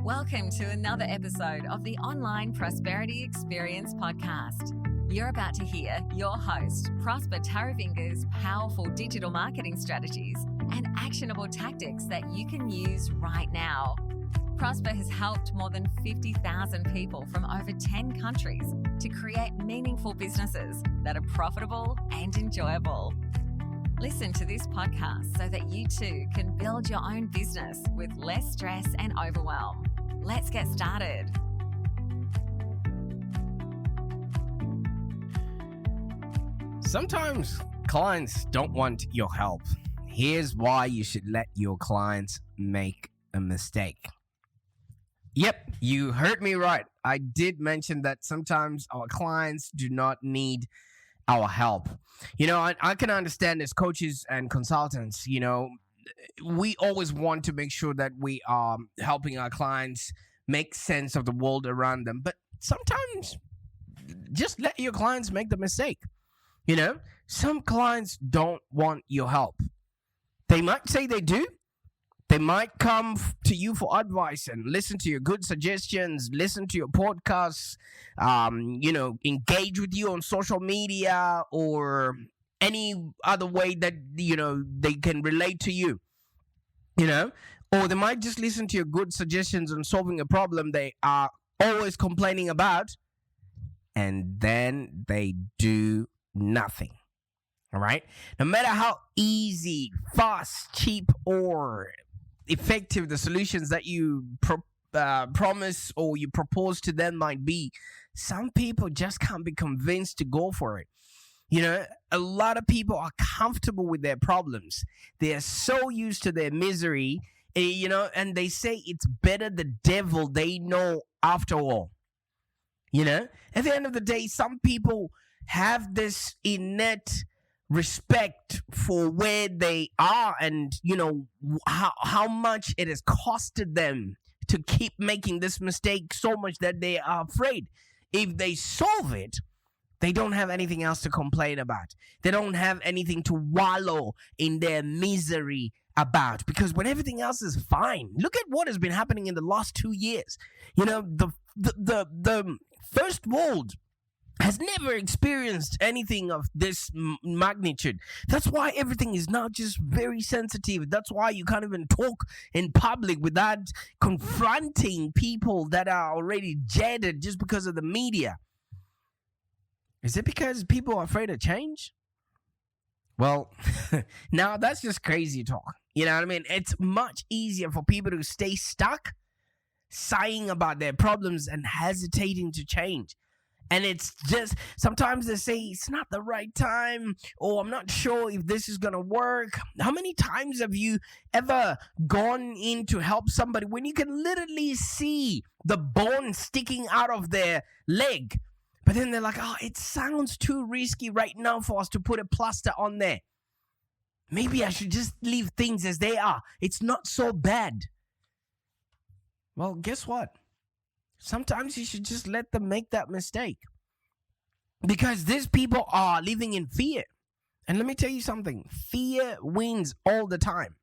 Welcome to another episode of the Online Prosperity Experience podcast. You're about to hear your host, Prosper Taravinga's powerful digital marketing strategies and actionable tactics that you can use right now. Prosper has helped more than 50,000 people from over 10 countries to create meaningful businesses that are profitable and enjoyable. Listen to this podcast so that you too can build your own business with less stress and overwhelm. Let's get started. Sometimes clients don't want your help. Here's why you should let your clients make a mistake. Yep, you heard me right. I did mention that sometimes our clients do not need our help. I can understand as coaches and consultants, we always want to make sure that we are helping our clients make sense of the world around them. But sometimes just let your clients make the mistake. Some clients don't want your help. They might say they do. They might come to you for advice and listen to your good suggestions, listen to your podcasts, engage with you on social media or any other way that, they can relate to you, or they might just listen to your good suggestions on solving a problem they are always complaining about, and then they do nothing. All right? No matter how easy, fast, cheap, or effective the solutions that you promise or you propose to them might be, some people just can't be convinced to go for it. A lot of people are comfortable with their problems. They are so used to their misery, and they say it's better the devil they know after all. At the end of the day, some people have this innate respect for where they are and, how much it has costed them to keep making this mistake so much that they are afraid. If they solve it, they don't have anything else to complain about. They don't have anything to wallow in their misery about, because when everything else is fine, look at what has been happening in the last 2 years. The first world has never experienced anything of this magnitude. That's why everything is now just very sensitive. That's why you can't even talk in public without confronting people that are already jaded just because of the media. Is it because people are afraid of change? Well, now that's just crazy talk. You know what I mean? It's much easier for people to stay stuck, sighing about their problems and hesitating to change. And it's just, sometimes they say it's not the right time, or I'm not sure if this is going to work. How many times have you ever gone in to help somebody when you can literally see the bone sticking out of their leg? But then they're like, it sounds too risky right now for us to put a plaster on there. Maybe I should just leave things as they are. It's not so bad. Well, guess what? Sometimes you should just let them make that mistake, because these people are living in fear. And let me tell you something. Fear wins all the time.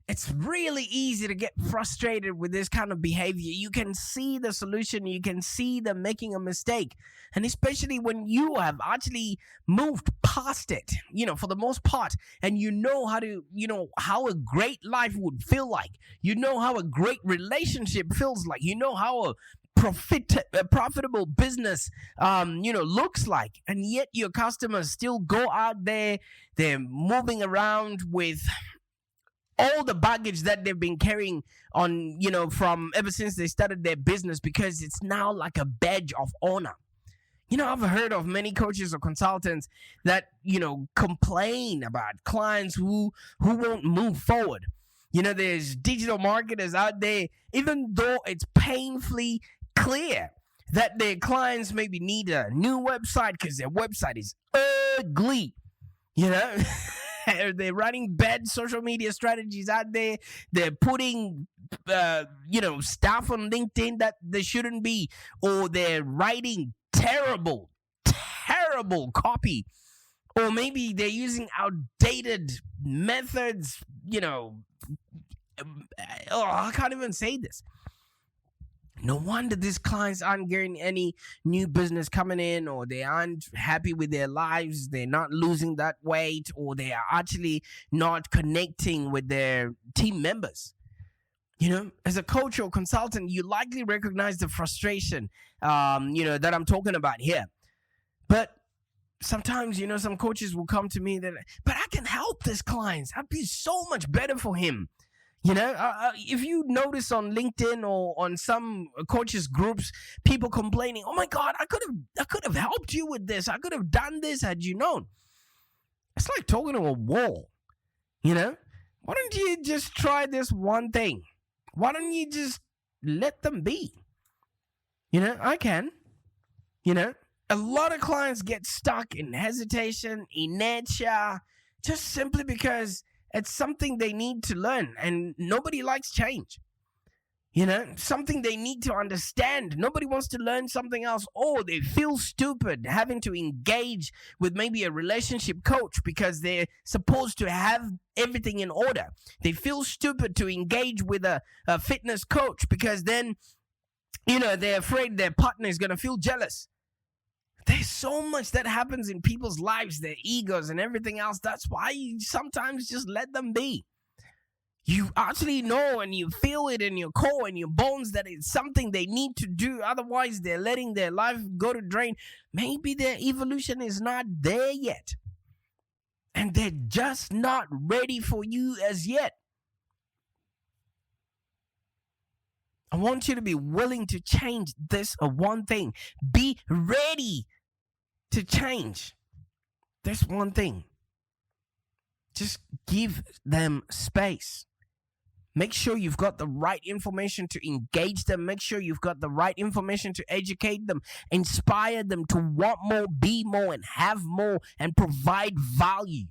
It's really easy to get frustrated with this kind of behavior. You can see the solution. You can see them making a mistake. And especially when you have actually moved past it, for the most part, and how a great life would feel like. How a great relationship feels like. How a profitable business, looks like. And yet your customers still go out there. They're moving around with all the baggage that they've been carrying on, from ever since they started their business, because it's now like a badge of honor. I've heard of many coaches or consultants that, complain about clients who won't move forward. There's digital marketers out there, even though it's painfully clear that their clients maybe need a new website because their website is ugly. They're running bad social media strategies out there. They're putting, stuff on LinkedIn that they shouldn't be, or they're writing terrible copy, or maybe they're using outdated methods, I can't even say this. No wonder these clients aren't getting any new business coming in, or they aren't happy with their lives. They're not losing that weight, or they are actually not connecting with their team members. As a coach or consultant, you likely recognize the frustration, that I'm talking about here. But sometimes, some coaches will come to me but I can help these clients. I'd be so much better for him. If you notice on LinkedIn or on some coaches groups, people complaining, "Oh my God, I could have helped you with this. I could have done this had you known." It's like talking to a wall. Why don't you just try this one thing? Why don't you just let them be? I can. A lot of clients get stuck in hesitation, inertia, just simply because it's something they need to learn, and nobody likes change. Something they need to understand. Nobody wants to learn something else. Or they feel stupid having to engage with maybe a relationship coach because they're supposed to have everything in order. They feel stupid to engage with a fitness coach because then, they're afraid their partner is going to feel jealous. There's so much that happens in people's lives, their egos and everything else. That's why you sometimes just let them be. You actually know and you feel it in your core and your bones that it's something they need to do. Otherwise, they're letting their life go to drain. Maybe their evolution is not there yet. And they're just not ready for you as yet. I want you to be willing to change this one thing. Be ready to change this one thing. Just give them space. Make sure you've got the right information to engage them. Make sure you've got the right information to educate them, inspire them to want more, be more, and have more, and provide value.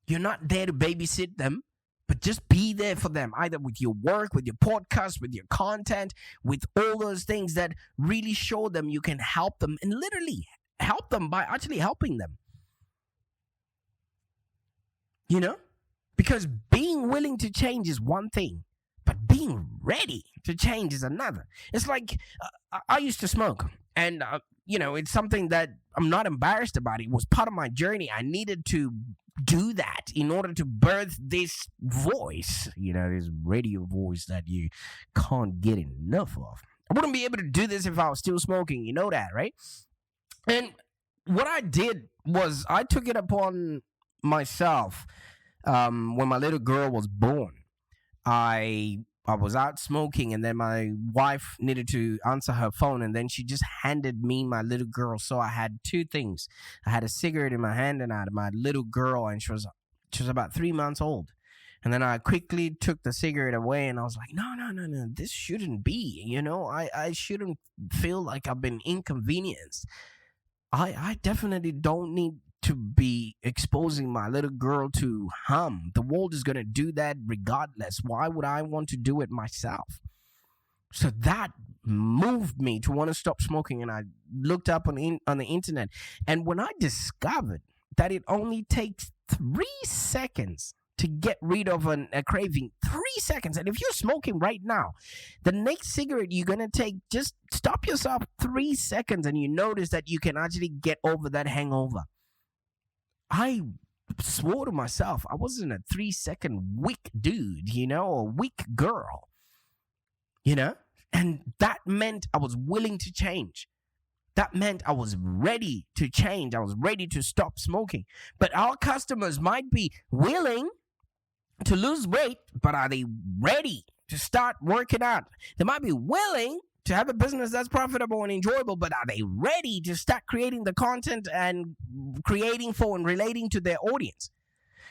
You're not there to babysit them, but just be there for them, either with your work, with your podcast, with your content, with all those things that really show them you can help them, and literally help them by actually helping them. Because being willing to change is one thing, but being ready to change is another. It's like I used to smoke, and it's something that I'm not embarrassed about. It was part of my journey. I needed to do that in order to birth this voice, this radio voice that you can't get enough of. I wouldn't be able to do this if I was still smoking. You know that, right? And what I did was I took it upon myself. When my little girl was born, I was out smoking, and then my wife needed to answer her phone, and then she just handed me my little girl. So I had two things. I had a cigarette in my hand, and I had my little girl, and she was about 3 months old. And then I quickly took the cigarette away, and I was like, no, this shouldn't be. I shouldn't feel like I've been inconvenienced. I definitely don't need to be exposing my little girl to harm. The world is going to do that regardless. Why would I want to do it myself? So that moved me to want to stop smoking, and I looked up on the internet. And when I discovered that it only takes 3 seconds to get rid of a craving, 3 seconds. And if you're smoking right now, the next cigarette you're going to take, just stop yourself 3 seconds, and you notice that you can actually get over that hangover. I swore to myself I wasn't a 3-second weak dude, or weak girl, and that meant I was willing to change. That meant I was ready to change. I was ready to stop smoking. But our customers might be willing to lose weight, but are they ready to start working out? They might be willing to have a business that's profitable and enjoyable, but are they ready to start creating the content and creating for and relating to their audience?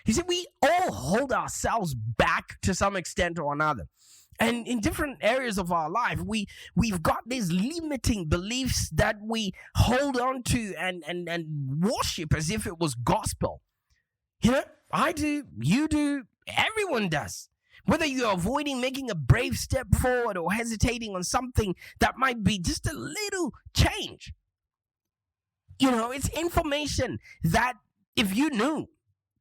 You see, we all hold ourselves back to some extent or another. And in different areas of our life, we've got these limiting beliefs that we hold on to and worship as if it was gospel. I do, you do, everyone does. Whether you're avoiding making a brave step forward or hesitating on something that might be just a little change. It's information that if you knew,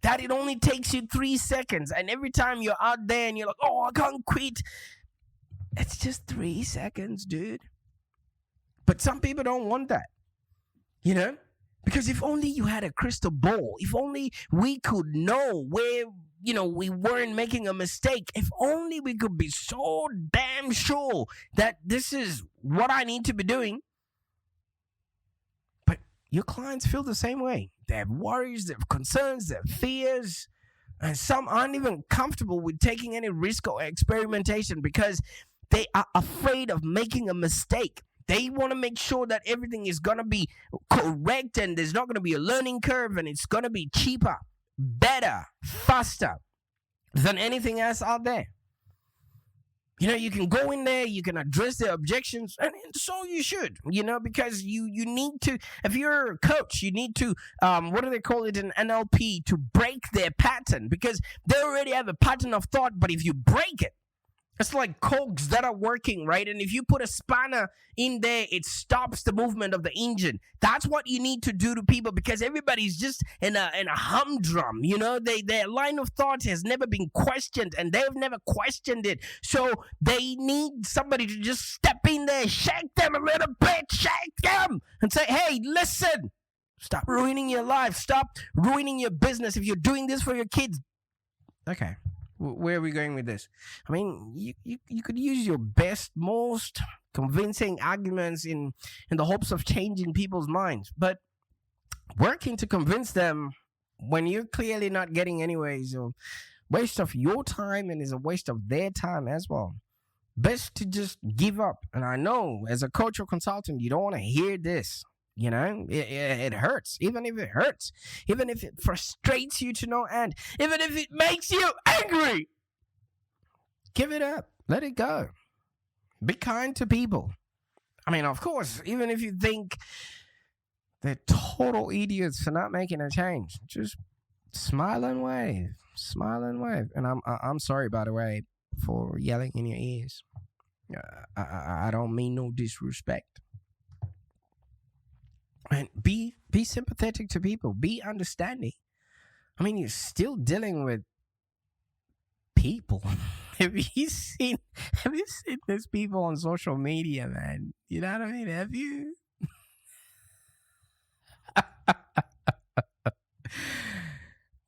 that it only takes you 3 seconds. And every time you're out there and you're like, oh, I can't quit. It's just 3 seconds, dude. But some people don't want that, you know? Because if only you had a crystal ball, if only we could know where, we weren't making a mistake, if only we could be so damn sure that this is what I need to be doing. But your clients feel the same way. They have worries, they have concerns, they have fears, and some aren't even comfortable with taking any risk or experimentation because they are afraid of making a mistake. They want to make sure that everything is going to be correct and there's not going to be a learning curve and it's going to be cheaper, better, faster than anything else out there. You can go in there, you can address their objections, and so you should, because you need to, if you're a coach, you need to, what do they call it in NLP, to break their pattern, because they already have a pattern of thought, but if you break it, it's like cogs that are working, right? And if you put a spanner in there, it stops the movement of the engine. That's what you need to do to people, because everybody's just in a humdrum. Their line of thought has never been questioned, and they've never questioned it. So they need somebody to just step in there, shake them a little bit, shake them, and say, "Hey, listen, stop ruining your life. Stop ruining your business. If you're doing this for your kids, okay." Where are we going with this? I mean, you could use your best, most convincing arguments in the hopes of changing people's minds. But working to convince them when you're clearly not getting anywhere is a waste of your time and is a waste of their time as well. Best to just give up. And I know as a coach or consultant, you don't want to hear this. It hurts, even if it hurts, even if it frustrates you to no end, even if it makes you angry. Give it up. Let it go. Be kind to people. I mean, of course, even if you think they're total idiots for not making a change, just smile and wave. Smile and wave. And I'm sorry, by the way, for yelling in your ears. I don't mean no disrespect. And be sympathetic to people. Be understanding. I mean, you're still dealing with people. Have you seen these people on social media, man? You know what I mean? Have you?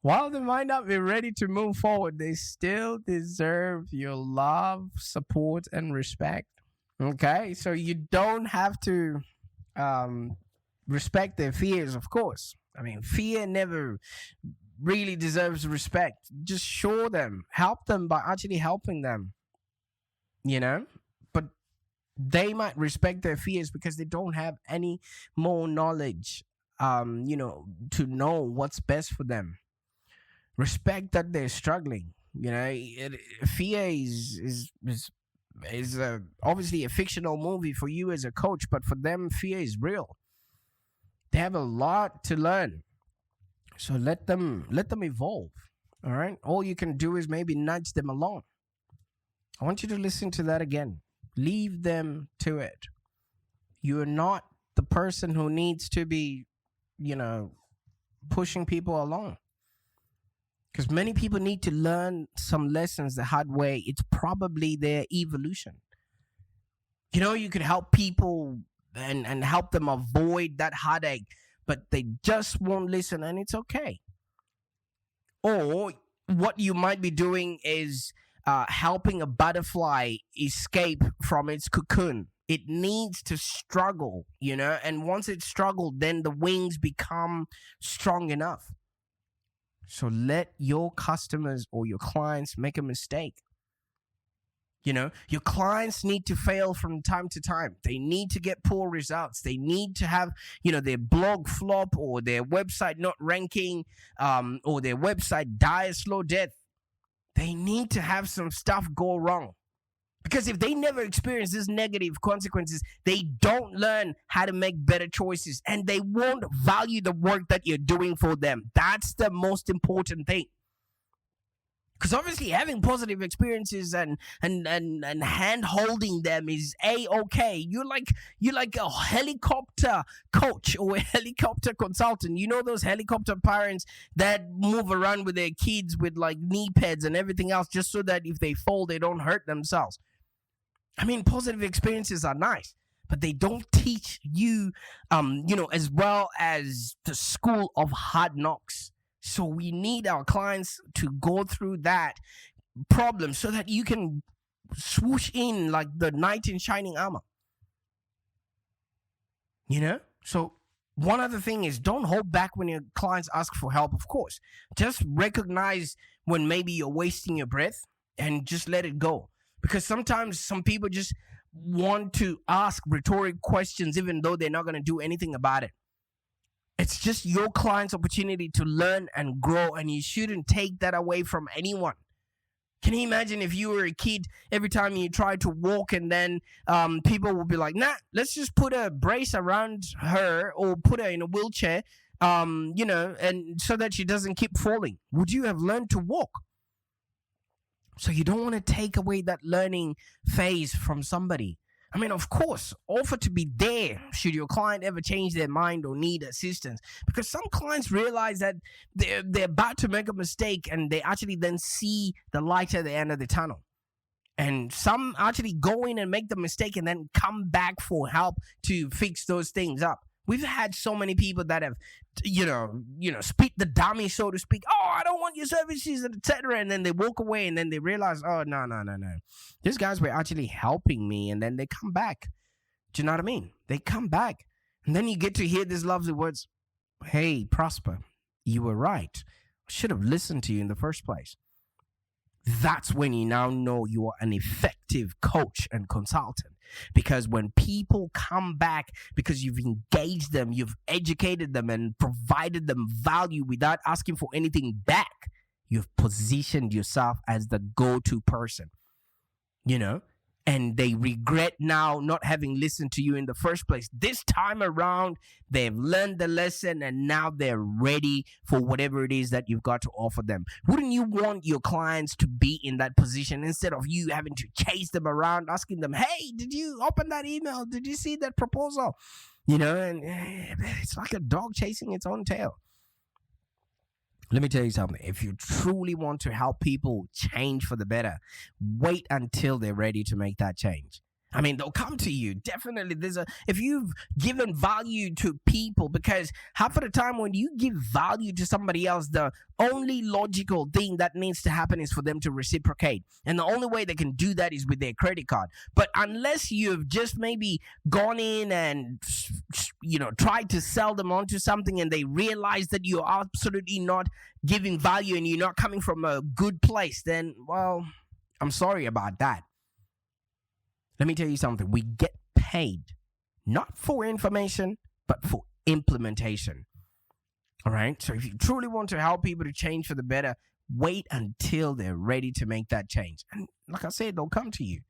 While they might not be ready to move forward, they still deserve your love, support, and respect. Okay? So you don't have to respect their fears, of course. I mean, fear never really deserves respect. Just show them, help them by actually helping them, But they might respect their fears because they don't have any more knowledge, to know what's best for them. Respect that they're struggling. Fear is obviously a fictional movie for you as a coach, but for them, fear is real. They have a lot to learn. So let them evolve. All right? All you can do is maybe nudge them along. I want you to listen to that again. Leave them to it. You're not the person who needs to be, pushing people along. Because many people need to learn some lessons the hard way. It's probably their evolution. You could help people and help them avoid that heartache, but they just won't listen, and it's okay. Or what you might be doing is helping a butterfly escape from its cocoon. It needs to struggle, and once it's struggled, then the wings become strong enough. So let your customers or your clients make a mistake. Your clients need to fail from time to time. They need to get poor results. They need to have, their blog flop or their website not ranking, or their website die a slow death. They need to have some stuff go wrong. Because if they never experience these negative consequences, they don't learn how to make better choices, and they won't value the work that you're doing for them. That's the most important thing. Because obviously having positive experiences and hand holding them is okay. You're like a helicopter coach or a helicopter consultant. You know those helicopter parents that move around with their kids with like knee pads and everything else just so that if they fall they don't hurt themselves. I mean, positive experiences are nice, but they don't teach you as well as the school of hard knocks. So we need our clients to go through that problem so that you can swoosh in like the knight in shining armor. So one other thing is, don't hold back when your clients ask for help, of course. Just recognize when maybe you're wasting your breath and just let it go. Because sometimes some people just want to ask rhetoric questions even though they're not going to do anything about it. It's just your client's opportunity to learn and grow, and you shouldn't take that away from anyone. Can you imagine if you were a kid, every time you try to walk and then people will be like, nah, let's just put a brace around her or put her in a wheelchair, and so that she doesn't keep falling. Would you have learned to walk? So you don't want to take away that learning phase from somebody. I mean, of course, offer to be there should your client ever change their mind or need assistance. Because some clients realize that they're about to make a mistake and they actually then see the light at the end of the tunnel. And some actually go in and make the mistake and then come back for help to fix those things up. We've had so many people that have, spit the dummy, so to speak. Oh, I don't want your services, etc. And then they walk away and then they realize, oh, no. These guys were actually helping me. And then they come back. Do you know what I mean? They come back. And then you get to hear these lovely words. Hey, Prosper, you were right. I should have listened to you in the first place. That's when you now know you are an effective coach and consultant. Because when people come back because you've engaged them, you've educated them and provided them value without asking for anything back, you've positioned yourself as the go-to person, and they regret now not having listened to you in the first place. This time around, they've learned the lesson and now they're ready for whatever it is that you've got to offer them. Wouldn't you want your clients to be in that position instead of you having to chase them around, asking them, hey, did you open that email? Did you see that proposal? And it's like a dog chasing its own tail. Let me tell you something. If you truly want to help people change for the better, wait until they're ready to make that change. I mean, they'll come to you. Definitely, if you've given value to people, because half of the time when you give value to somebody else, the only logical thing that needs to happen is for them to reciprocate. And the only way they can do that is with their credit card. But unless you've just maybe gone in and, tried to sell them onto something and they realize that you're absolutely not giving value and you're not coming from a good place, then, well, I'm sorry about that. Let me tell you something. We get paid not for information, but for implementation. All right? So if you truly want to help people to change for the better, wait until they're ready to make that change. And like I said, they'll come to you.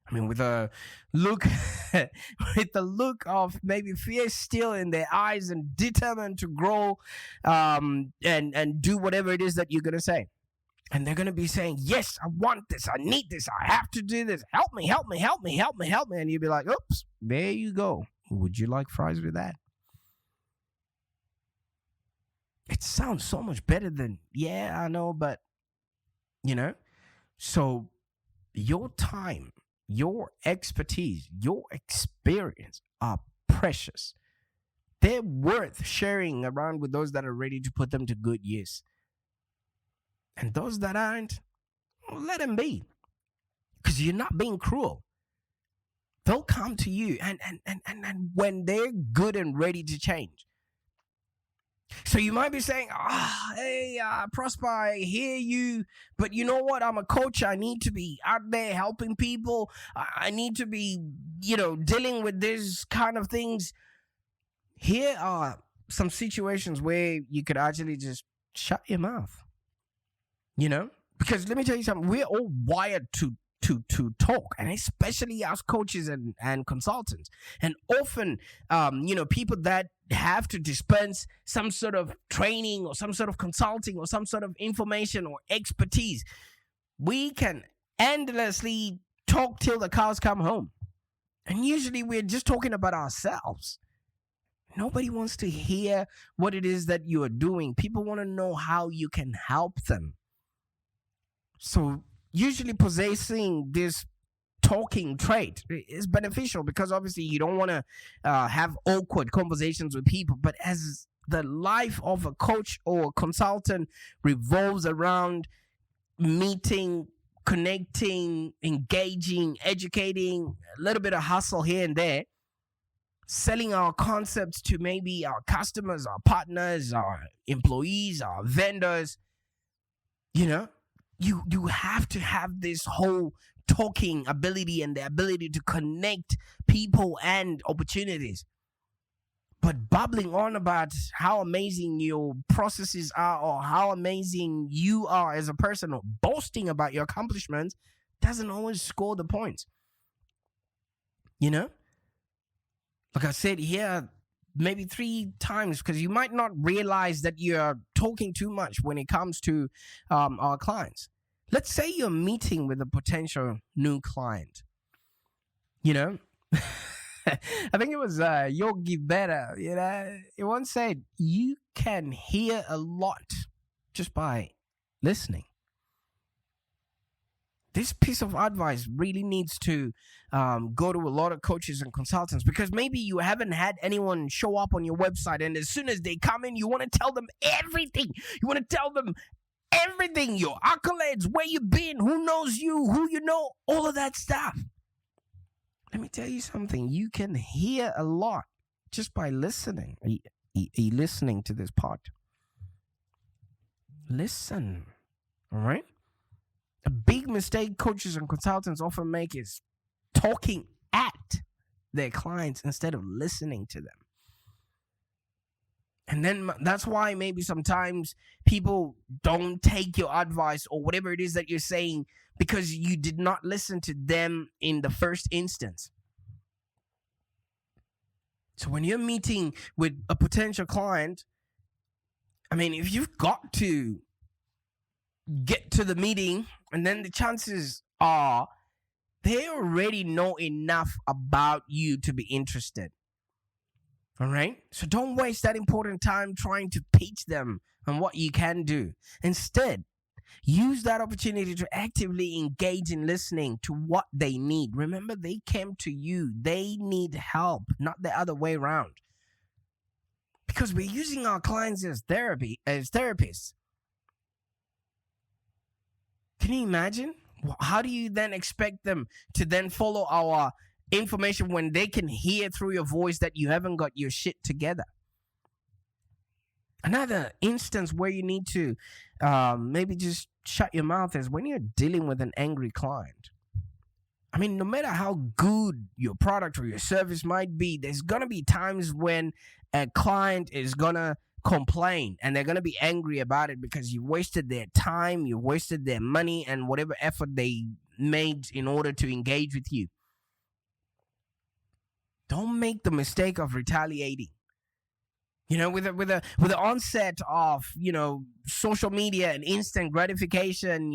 I mean, with a look, of maybe fear still in their eyes and determined to grow and do whatever it is that you're going to say. And they're going to be saying, yes, I want this. I need this. I have to do this. Help me. And you'll be like, oops, there you go. Would you like fries with that? It sounds so much better than, yeah, I know, but, So your time, your expertise, your experience are precious. They're worth sharing around with those that are ready to put them to good use. And those that aren't, well, let them be. Because you're not being cruel. They'll come to you and when they're good and ready to change. So you might be saying, hey, Prosper, I hear you. But you know what? I'm a coach. I need to be out there helping people. I need to be, dealing with this kind of things. Here are some situations where you could actually just shut your mouth. Because let me tell you something, we're all wired to talk, and especially as coaches and consultants. And often, people that have to dispense some sort of training or some sort of consulting or some sort of information or expertise, We can endlessly talk till the cows come home. And usually we're just talking about ourselves. Nobody wants to hear what it is that you are doing. People want to know how you can help them. So usually possessing this talking trait is beneficial because obviously you don't want to have awkward conversations with people. But as the life of a coach or a consultant revolves around meeting, connecting, engaging, educating, a little bit of hustle here and there, selling our concepts to maybe our customers, our partners, our employees, our vendors, you have to have this whole talking ability and the ability to connect people and opportunities. But babbling on about how amazing your processes are or how amazing you are as a person or boasting about your accomplishments doesn't always score the points. Like I said here, maybe 3 times, because you might not realize that you're talking too much when it comes to our clients. Let's say you're meeting with a potential new client. I think it was Yogi Berra, he once said, you can hear a lot just by listening. This piece of advice really needs to go to a lot of coaches and consultants, because maybe you haven't had anyone show up on your website, and as soon as they come in, you want to tell them everything. You want to tell them everything, your accolades, where you've been, who knows you, who you know, all of that stuff. Let me tell you something. You can hear a lot just by listening. Are you listening to this part? Listen. All right? A big mistake coaches and consultants often make is talking at their clients instead of listening to them. And then that's why maybe sometimes people don't take your advice or whatever it is that you're saying, because you did not listen to them in the first instance. So when you're meeting with a potential client, if you've got to get to the meeting, and then the chances are they already know enough about you to be interested. All right? So don't waste that important time trying to pitch them on what you can do. Instead, use that opportunity to actively engage in listening to what they need. Remember, they came to you. They need help, not the other way around. Because we're using our clients as therapists. Can you imagine? How do you then expect them to then follow our information when they can hear through your voice that you haven't got your shit together? Another instance where you need to maybe just shut your mouth is when you're dealing with an angry client. No matter how good your product or your service might be, there's going to be times when a client is going to complain and they're going to be angry about it because you wasted their time, you wasted their money, and whatever effort they made in order to engage with you. Don't make the mistake of retaliating. With the onset of social media and instant gratification,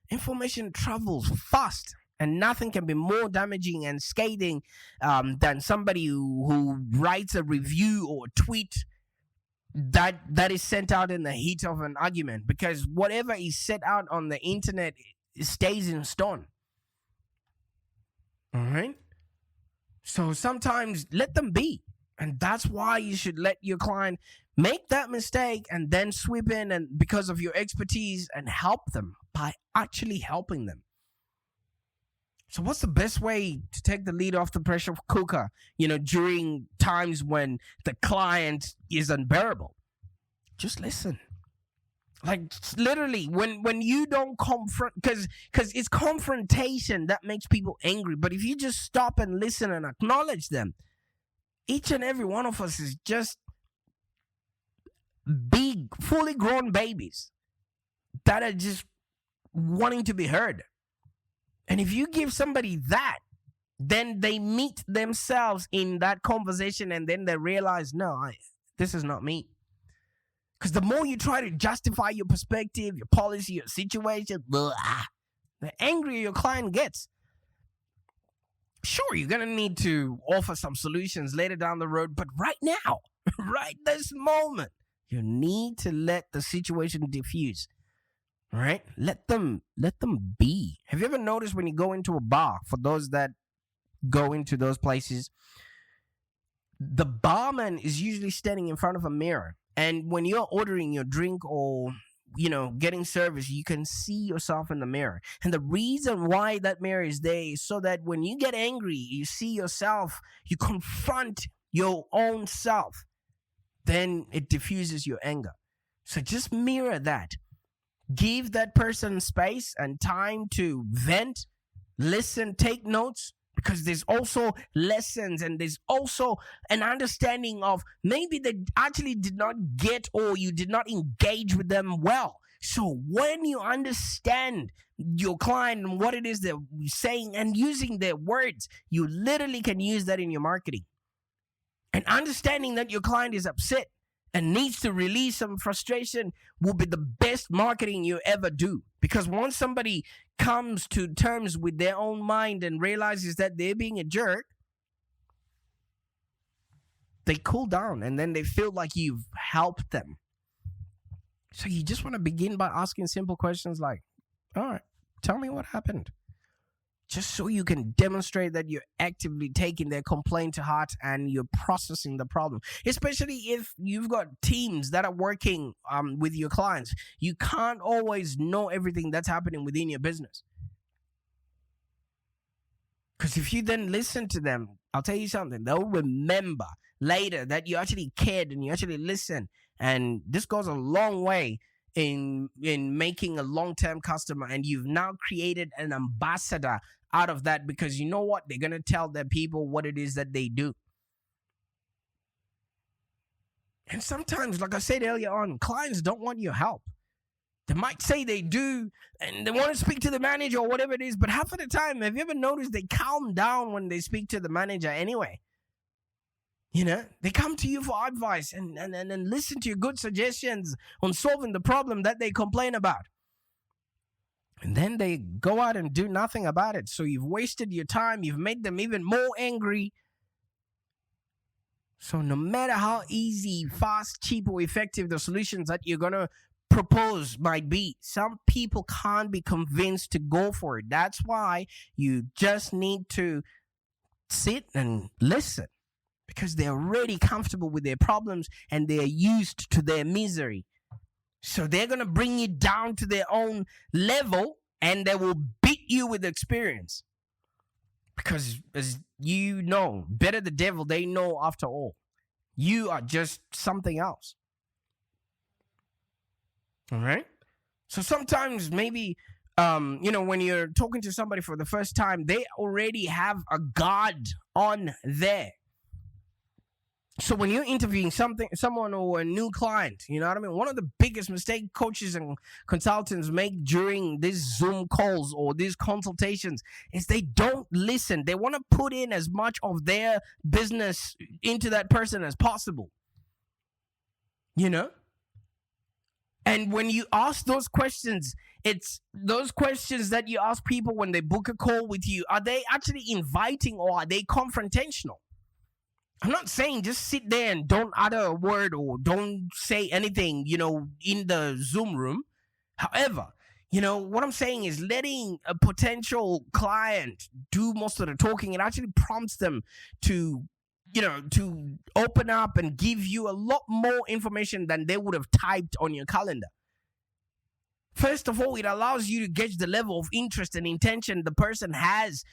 information travels fast, and nothing can be more damaging and scathing than somebody who writes a review or a tweet that is sent out in the heat of an argument, because whatever is set out on the internet stays in stone. All right? So sometimes let them be. And that's why you should let your client make that mistake and then sweep in and because of your expertise and help them by actually helping them. So what's the best way to take the lead off the pressure cooker, during times when the client is unbearable? Just listen. Like literally, when you don't confront, because it's confrontation that makes people angry. But if you just stop and listen and acknowledge them, each and every one of us is just big, fully grown babies that are just wanting to be heard. And if you give somebody that, then they meet themselves in that conversation and then they realize, no, this is not me. Because the more you try to justify your perspective, your policy, your situation, the angrier your client gets. Sure, you're going to need to offer some solutions later down the road, but right now, right this moment, you need to let the situation diffuse. All right? Let them be. Have you ever noticed when you go into a bar, for those that go into those places, the barman is usually standing in front of a mirror. And when you're ordering your drink or, getting service, you can see yourself in the mirror. And the reason why that mirror is there is so that when you get angry, you see yourself, you confront your own self, then it diffuses your anger. So just mirror that. Give that person space and time to vent, listen, take notes, because there's also lessons and there's also an understanding of maybe they actually did not get or you did not engage with them well. So when you understand your client and what it is they're saying and using their words, you literally can use that in your marketing. And understanding that your client is upset and needs to release some frustration will be the best marketing you ever do. Because once somebody comes to terms with their own mind and realizes that they're being a jerk, they cool down and then they feel like you've helped them. So you just want to begin by asking simple questions like, all right, tell me what happened. Just so you can demonstrate that you're actively taking their complaint to heart and you're processing the problem. Especially if you've got teams that are working with your clients. You can't always know everything that's happening within your business. Because if you then listen to them, I'll tell you something, they'll remember later that you actually cared and you actually listened. And this goes a long way in making a long-term customer, and you've now created an ambassador out of that, because you know what? They're going to tell their people what it is that they do. And sometimes, like I said earlier on, clients don't want your help. They might say they do, and they want to speak to the manager or whatever it is, but half of the time, have you ever noticed they calm down when they speak to the manager anyway? They come to you for advice and listen to your good suggestions on solving the problem that they complain about. And then they go out and do nothing about it. So you've wasted your time. You've made them even more angry. So no matter how easy, fast, cheap, or effective the solutions that you're going to propose might be, some people can't be convinced to go for it. That's why you just need to sit and listen. Because they're already comfortable with their problems and they're used to their misery. So they're going to bring you down to their own level and they will beat you with experience. Because as you know, better the devil they know after all. You are just something else. All right? So sometimes maybe, when you're talking to somebody for the first time, they already have a guard on there. So when you're interviewing someone or a new client, you know what I mean? One of the biggest mistakes coaches and consultants make during these Zoom calls or these consultations is they don't listen. They want to put in as much of their business into that person as possible. And when you ask those questions, it's those questions that you ask people when they book a call with you. Are they actually inviting or are they confrontational? I'm not saying just sit there and don't utter a word or don't say anything, in the Zoom room. However, what I'm saying is letting a potential client do most of the talking, it actually prompts them to open up and give you a lot more information than they would have typed on your calendar. First of all, it allows you to gauge the level of interest and intention the person has,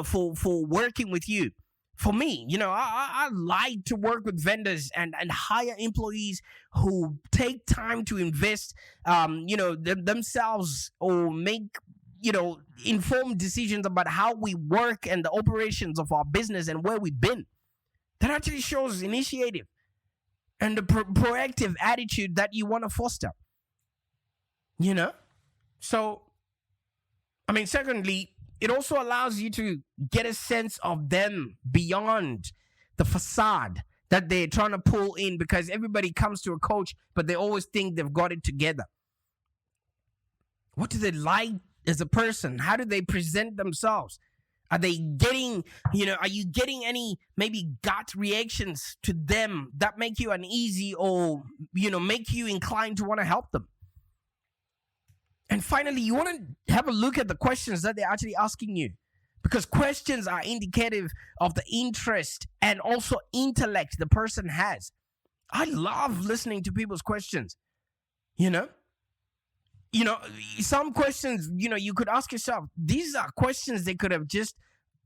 for working with you. For me, I like to work with vendors and hire employees who take time to invest, themselves or make, informed decisions about how we work and the operations of our business and where we've been. That actually shows initiative and the proactive attitude that you want to foster. So, secondly, it also allows you to get a sense of them beyond the facade that they're trying to pull in, because everybody comes to a coach, but they always think they've got it together. What do they like as a person? How do they present themselves? Are they getting, are you getting any maybe gut reactions to them that make you uneasy or, make you inclined to want to help them? And finally, you want to have a look at the questions that they're actually asking you, because questions are indicative of the interest and also intellect the person has. I love listening to people's questions, some questions, you could ask yourself, these are questions they could have just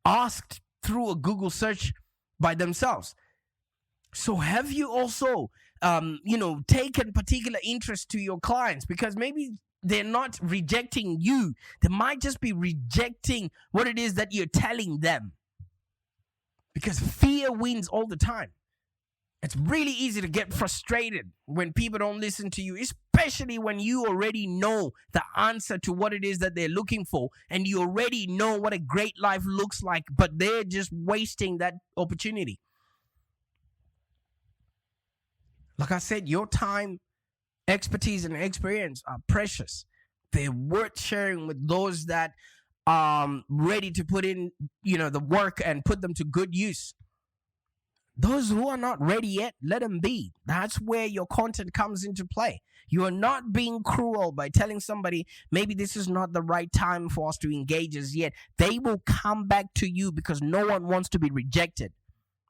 asked through a Google search by themselves. So have you also, taken particular interest to your clients? Because maybe they're not rejecting you. They might just be rejecting what it is that you're telling them. Because fear wins all the time. It's really easy to get frustrated when people don't listen to you, especially when you already know the answer to what it is that they're looking for, and you already know what a great life looks like, but they're just wasting that opportunity. Like I said, your time, expertise, and experience are precious. They're worth sharing with those that are ready to put in, the work and put them to good use. Those who are not ready yet, let them be. That's where your content comes into play. You are not being cruel by telling somebody, maybe this is not the right time for us to engage as yet. They will come back to you because no one wants to be rejected.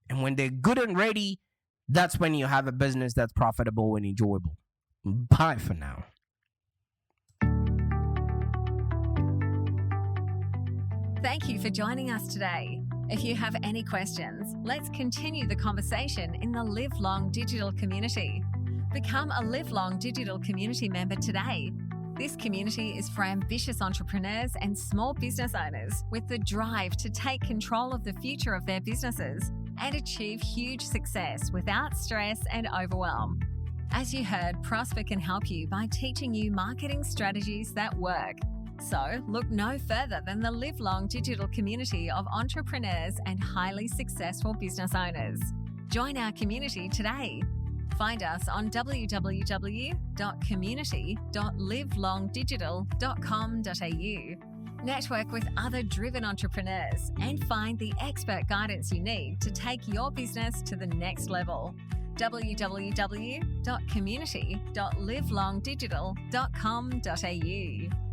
And when they're good and ready, that's when you have a business that's profitable and enjoyable. Bye for now. Thank you for joining us today. If you have any questions, let's continue the conversation in the Live Long Digital community. Become a Live Long Digital community member today. This community is for ambitious entrepreneurs and small business owners with the drive to take control of the future of their businesses and achieve huge success without stress and overwhelm. As you heard, Prosper can help you by teaching you marketing strategies that work. So look no further than the Live Long Digital community of entrepreneurs and highly successful business owners. Join our community today. Find us on www.community.livelongdigital.com.au. Network with other driven entrepreneurs and find the expert guidance you need to take your business to the next level. www.community.livelongdigital.com.au